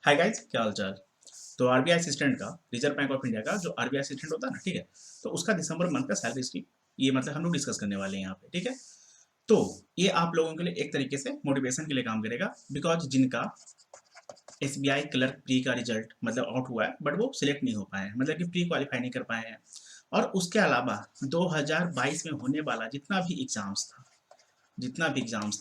Hi guys, क्या हाल चाल। तो आरबीआई असिस्टेंट का, रिजर्व बैंक ऑफ इंडिया का जो आरबीआई असिस्टेंट होता है ना, ठीक है। तो उसका दिसंबर मंथ का सैलरी स्लिप, ये मतलब हम लोग डिस्कस करने वाले हैं यहाँ पे, ठीक है। तो ये आप लोगों के लिए एक तरीके से मोटिवेशन के लिए काम करेगा, बिकॉज जिनका एसबीआई क्लर्क प्री का रिजल्ट मतलब आउट हुआ है बट वो सिलेक्ट नहीं हो पाए हैं, मतलब कि प्री क्वालिफाई नहीं कर पाए हैं। और उसके अलावा 2022 में होने वाला जितना भी एग्जाम्स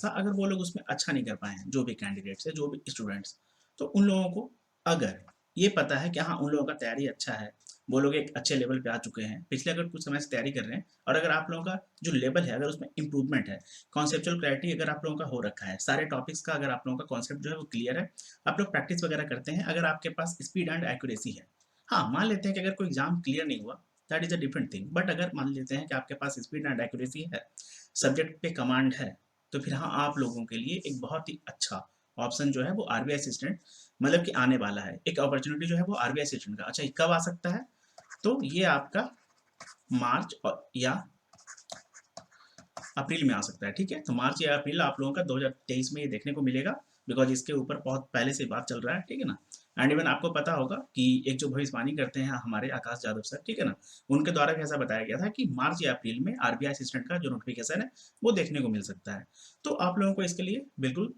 था, अगर वो लोग उसमें अच्छा नहीं कर पाए हैं, जो भी कैंडिडेट्स है, जो भी स्टूडेंट्स, तो उन लोगों को अगर ये पता है कि हाँ उन लोगों का तैयारी अच्छा है, वो लोग एक अच्छे लेवल पे आ चुके हैं, पिछले अगर कुछ समय से तैयारी कर रहे हैं, और अगर आप लोगों का जो लेवल है अगर उसमें इंप्रूवमेंट है, कॉन्सेप्चुअल क्लैरिटी अगर आप लोगों का हो रखा है, सारे टॉपिक्स का अगर आप लोगों का कॉन्सेप्ट जो है वो क्लियर है, आप लोग प्रैक्टिस वगैरह करते हैं, अगर आपके पास स्पीड एंड एक्यूरेसी है। हाँ, मान लेते हैं कि अगर कोई एग्जाम क्लियर नहीं हुआ, that is a different thing, but अगर मान लेते हैं कि आपके पास स्पीड एंड एक्यूरेसी है, सब्जेक्ट पे कमांड है, तो फिर हाँ आप लोगों के लिए एक बहुत ही अच्छा ऑप्शन जो है वो आरबीआई असिस्टेंट मतलब कि आने वाला है। एक अपॉर्चुनिटी जो है वो आरबीआई असिस्टेंट का, अच्छा ये कब आ सकता है? तो ये आपका मार्च या अप्रैल में आ सकता है, ठीक है। तो मार्च या अप्रैल आप लोगों का 2023 में ये देखने को मिलेगा, बिकॉज इसके ऊपर बहुत पहले से बात चल रहा है, ठीक है ना। एंड इवन आपको पता होगा कि एक जो भविष्यवाणी करते हैं हमारे आकाश यादव सर, ठीक है ना, उनके द्वारा भी ऐसा बताया गया था कि मार्च या अप्रैल में आरबीआई असिस्टेंट का जो नोटिफिकेशन है वो देखने को मिल सकता है। तो आप लोगों को इसके लिए बिल्कुल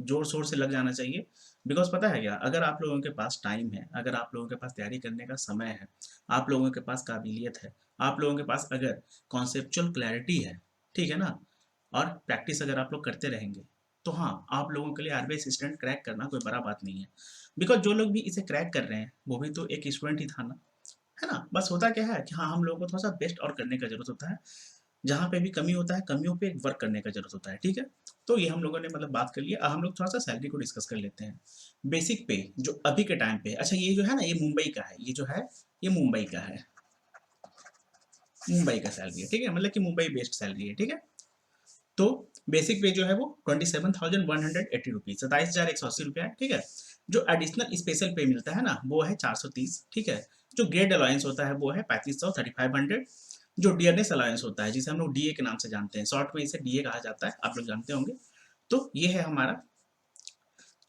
जोर शोर से लग जाना चाहिए, बिकॉज पता है क्या, अगर आप लोगों के पास टाइम है, अगर आप लोगों के पास तैयारी करने का समय है, आप लोगों के पास काबिलियत है, आप लोगों के पास अगर कॉन्सेप्चुअल क्लैरिटी है, ठीक है ना, और प्रैक्टिस अगर आप लोग करते रहेंगे, तो हाँ आप लोगों के लिए आरबीआई असिस्टेंट क्रैक करना कोई बड़ा बात नहीं है। बिकॉज जो लोग भी इसे क्रैक कर रहे हैं वो भी तो एक स्टूडेंट ही था ना, है ना। बस होता क्या है कि हाँ हम लोगों को थोड़ा सा बेस्ट और करने का जरूरत होता है, जहाँ पे भी कमी होता है कमियों पे वर्क करने का जरूरत होता है, ठीक है। तो ये हम लोगों ने मतलब बात कर लिया, अब हम लोग थोड़ा सा सैलरी को डिस्कस कर लेते हैं। बेसिक पे जो अभी के टाइम पे, अच्छा ये जो है ना ये मुंबई का है, ये जो है ये मुंबई का है, मुंबई का सैलरी है, ठीक है, मतलब कि मुंबई बेस्ड सैलरी है, ठीक है। तो बेसिक पे जो है वो 27,180 रुपीज, 27,180 रुपया है, ठीक है। जो एडिशनल स्पेशल पे मिलता है ना वो है 430, ठीक है। जो ग्रेड अलायंस होता है वो है 3500, 3500। जो डियरनेस अलायंस होता है, जिसे हम लोग डीए के नाम से जानते हैं, शॉर्ट में इसे डीए कहा जाता है, आप लोग जानते होंगे। तो ये है हमारा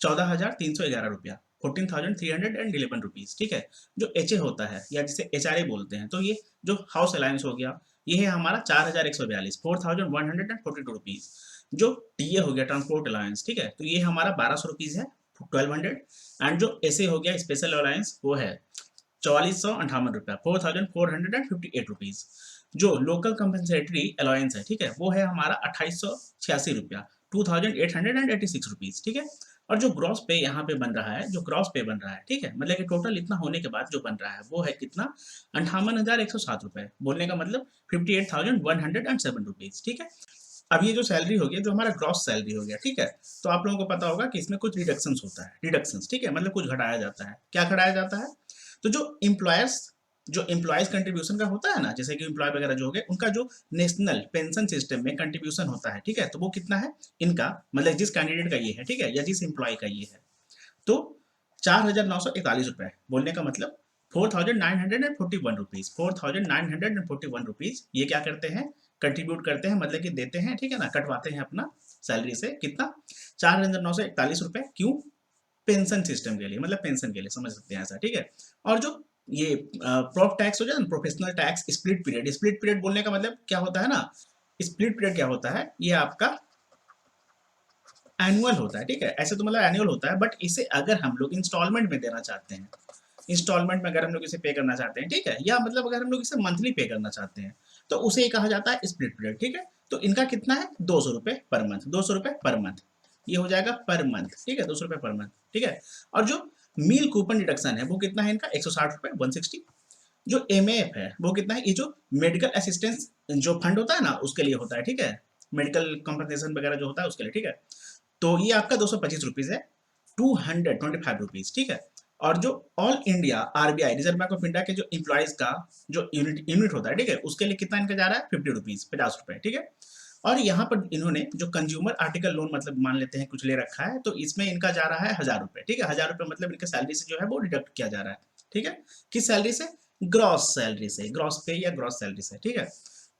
14,311 रुपया, 14,311 रुपीज, ठीक है। जो एच ए होता है या जिसे एच आर ए बोलते हैं, तो ये जो हाउस अलायंस हो गया, ये है हमारा 4,142, 4,142 रुपीज। जो टीए हो गया ट्रांसपोर्ट अलायंस, ठीक है, तो ये हमारा 1,200 रुपीज है, 1,200। एंड जो एस ए हो गया स्पेशल अलायंस वो है 4,458 रुपया, 4,458 रुपीज। जो लोकल कंपनसेटरी अलायंस है, ठीक है, वो है हमारा 2,886 रुपया, 2,886 रुपीज, ठीक है। और जो ग्रॉस पे यहाँ पे बन रहा है, जो ग्रॉस पे बन रहा है, ठीक है, मतलब कि टोटल इतना होने के बाद जो बन रहा है वो है कितना, 58,107 रुपए, बोलने का मतलब 58,107 रुपीज, ठीक है। अब ये जो सैलरी हो गया, जो हमारा ग्रॉस सैलरी हो गया, ठीक है। तो आप लोगों को पता होगा कि इसमें कुछ रिडक्शंस होता है, रिडक्शंस, ठीक है, मतलब कुछ घटाया जाता है, क्या घटाया जाता है? तो जो एम्प्लॉयज कंट्रीब्यूशन का होता है ना, जैसे कि एम्प्लॉय वगैरह जो हो गए, उनका जो नेशनल पेंशन सिस्टम में कंट्रीब्यूशन होता है, ठीक है, तो वो कितना है इनका, मतलब जिस कैंडिडेट का ये है, ठीक है, या जिस एम्प्लॉय का ये है, तो 4,941 रुपए, बोलने का मतलब 4,941 रुपीज, 4,941 रुपीज ये क्या करते हैं, कंट्रीब्यूट करते हैं, मतलब कि देते हैं, ठीक है ना, कटवाते हैं अपना सैलरी से, कितना, 4,941 रुपए, क्यों? पेंशन सिस्टम के लिए, मतलब पेंशन के लिए समझ सकते हैं ऐसा, ठीक है। और जो ये प्रॉफ टैक्स हो जाए ना, professional tax, split period, split period बोलने का मतलब क्या होता है ना, स्प्लिट पीरियड क्या होता है, ये आपका एनुअल होता है, ठीक है, ऐसे तो मतलब एनुअल होता है, बट इसे अगर हम लोग इंस्टॉलमेंट में देना चाहते हैं, इंस्टॉलमेंट में अगर हम लोग इसे पे करना चाहते हैं, ठीक है, या मतलब अगर हम लोग इसे मंथली पे करना चाहते हैं, तो उसे कहा जाता है स्प्लिट पीरियड, ठीक है। तो इनका कितना है, 200 रुपए पर मंथ, 200 रुपए पर मंथ, ये हो जाएगा पर मंथ, ठीक है, 200 रुपए पर मंथ, ठीक है। और जो मील कूपन डिडक्शन है वो कितना है इनका, 160 रुपए, 160। जो एम है वो कितना है, ये जो मेडिकल असिस्टेंस जो फंड होता है ना उसके लिए होता है, ठीक है, मेडिकल कॉम्पनसेशन वगैरह जो होता है उसके लिए, ठीक है। तो ये आपका 225 रुपीज है, 225 रुपीज, ठीक है। और जो all India RBI reserve bank of India के जो इंप्लॉइज का जो यूनिट होता है, ठीक है, उसके लिए कितना इनका जा रहा है, 50 रुपीज, 50 रुपए, ठीक है। और यहाँ पर इन्होंने जो कंज्यूमर आर्टिकल लोन मतलब मान लेते हैं कुछ ले रखा है, तो इसमें इनका जा रहा है 1,000 रुपए, ठीक है, 1,000 रुपए मतलब इनके सैलरी से जो है वो डिडक्ट किया जा रहा है, ठीक है। किस सैलरी से, ग्रॉस सैलरी से, ग्रॉस पे या ग्रॉस सैलरी से, ठीक है।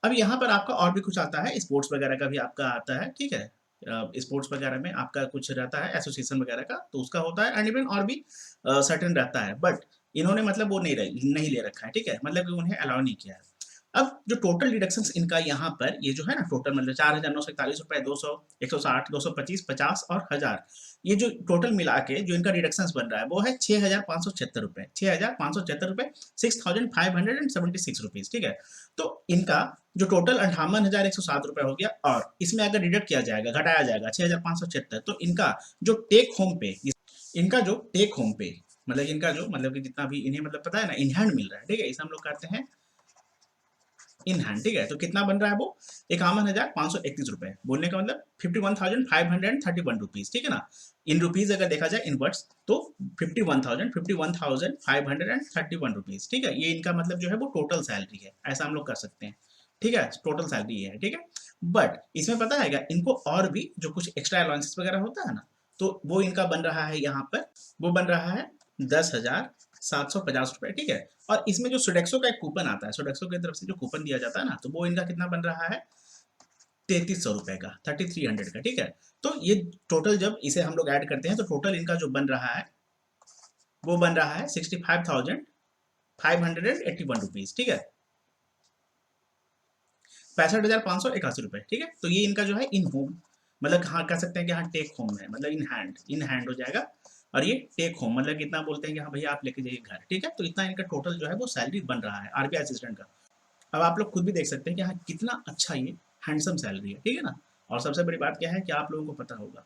अब यहाँ पर आपका और भी कुछ आता है, स्पोर्ट्स वगैरह का भी आपका आता है, ठीक है। स्पोर्ट्स वगैरह में आपका कुछ रहता है एसोसिएशन वगैरह का, तो उसका होता है, एंड इवन और भी सर्टेन रहता है, बट इन्होंने मतलब वो नहीं ले रखा है, ठीक है, मतलब कि उन्हें अलाउ नहीं किया है। अब जो टोटल डिडक्शंस इनका यहाँ पर ये जो है ना टोटल मतलब 4,941 रुपए, 200, 160, 225, 50 और 1000, ये जो टोटल मिला के जो इनका डिडक्शंस बन रहा है वो है 6,576 रुपए, 6,576 रुपए, 6,576 रुपीज, ठीक है। तो इनका जो टोटल 58,107 रुपए हो गया, और इसमें अगर डिडक्ट किया जाएगा, घटाया जाएगा 6,576, तो इनका जो टेक होम पे, इनका जो टेक होम पे मतलब इनका जो मतलब कि जितना भी इन्हें मतलब पता है ना, इन हैंड मिल रहा है, ठीक है, इसे हम लोग कहते हैं इन हैंड, ठीक है। तो कितना बन रहा है वो 51,531 रुपए, बोलने का मतलब 51,531 रुपीज, ठीक है ना। इन रुपीज अगर देखा जाए इनवर्ट्स तो 51,531 रुपीज, ठीक है। ये इनका मतलब जो है वो टोटल सैलरी है, ऐसा हम लोग कर सकते हैं, ठीक है, टोटल सैलरी है, ठीक है। बट इसमें पता है क्या, इनको और भी जो कुछ एक्स्ट्रा अलाउंसेस वगैरह होता है ना, तो वो इनका बन रहा है यहाँ पर, वो बन रहा है 10,750 रुपए, ठीक है। और इसमें जो सोडेक्सो का एक कूपन आता है, सोडेक्सो की तरफ से जो कूपन दिया जाता है ना, तो वो इनका कितना बन रहा है 3,300 रुपए का, 3,300 का, ठीक है। तो ये टोटल जब इसे हम लोग ऐड करते हैं तो टोटल इनका जो बन रहा है वो बन रहा है 65,581 रुपीज, ठीक है, 65,581 रुपए, ठीक है। तो ये इनका जो है इन होम, मतलब हाँ कह सकते हैं कि हाँ टेक होम है, मतलब इन हैंड हो जाएगा। और ये टेक होम मतलब कितना बोलते हैं कि हाँ भैया आप लेके जाइए घर, ठीक है। तो इतना इनका टोटल जो है वो सैलरी बन रहा है आरबीआई असिस्टेंट का। अब आप लोग खुद भी देख सकते हैं कि हाँ कितना अच्छा ये हैंडसम सैलरी है, ठीक है ना। और सबसे बड़ी बात क्या है कि आप लोगों को पता होगा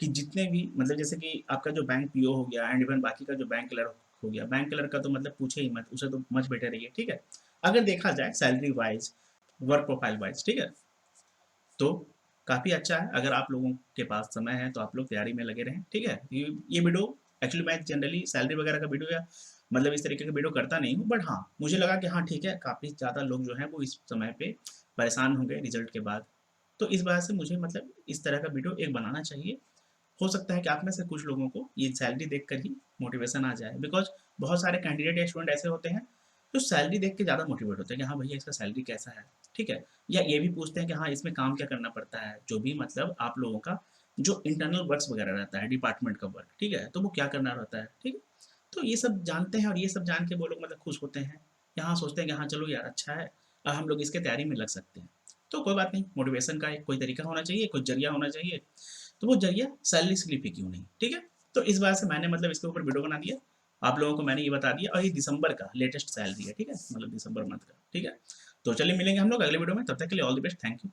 कि जितने भी मतलब जैसे कि आपका जो बैंक पीओ हो गया, एंड इवन बाकी का जो बैंक क्लर्क हो गया, बैंक क्लर्क का तो मतलब पूछे ही मत, उसे तो मच बेटर है, ठीक है। अगर देखा जाए salary wise, work profile wise, ठीक है, तो काफ़ी अच्छा है। अगर आप लोगों के पास समय है तो आप लोग तैयारी में लगे रहें, ठीक है। ये वीडियो एक्चुअली मैं जनरली सैलरी वगैरह का वीडियो या मतलब इस तरीके का वीडियो करता नहीं हूँ, बट हाँ मुझे लगा कि हाँ ठीक है, काफ़ी ज़्यादा लोग जो हैं वो इस समय पे परेशान होंगे रिजल्ट के बाद, तो इस वजह से मुझे मतलब इस तरह का वीडियो एक बनाना चाहिए। हो सकता है कि आप में से कुछ लोगों को ये सैलरी देखकर ही मोटिवेशन आ जाए, बिकॉज बहुत सारे कैंडिडेट या स्टूडेंट ऐसे होते हैं जो सैलरी देख के ज़्यादा मोटिवेट होते हैं कि हाँ भैया इसका सैलरी कैसा है, ठीक है। या ये भी पूछते हैं कि हाँ इसमें काम क्या करना पड़ता है, जो भी मतलब आप लोगों का जो इंटरनल वर्क्स वगैरह रहता है, डिपार्टमेंट का वर्क, ठीक है, तो वो क्या करना रहता है, ठीक है। तो ये सब जानते हैं, और ये सब जान के वो लोग मतलब खुश होते हैं, यहाँ सोचते हैं कि हाँ चलो यार अच्छा है, और हम लोग इसके तैयारी में लग सकते हैं। तो कोई बात नहीं, मोटिवेशन का एक कोई तरीका होना चाहिए, कोई जरिया होना चाहिए, तो वो जरिया सैलरी स्लिप ही क्यों नहीं, ठीक है। तो इस वजह से मैंने मतलब इसके ऊपर वीडियो बना दिया, आप लोगों को मैंने ये बता दिया, और ये दिसंबर का लेटेस्ट सैलरी है, ठीक है, मतलब दिसंबर मंथ का, ठीक है। तो चलिए मिलेंगे हम लोग अगले वीडियो में, तब तक के लिए all the best, thank you.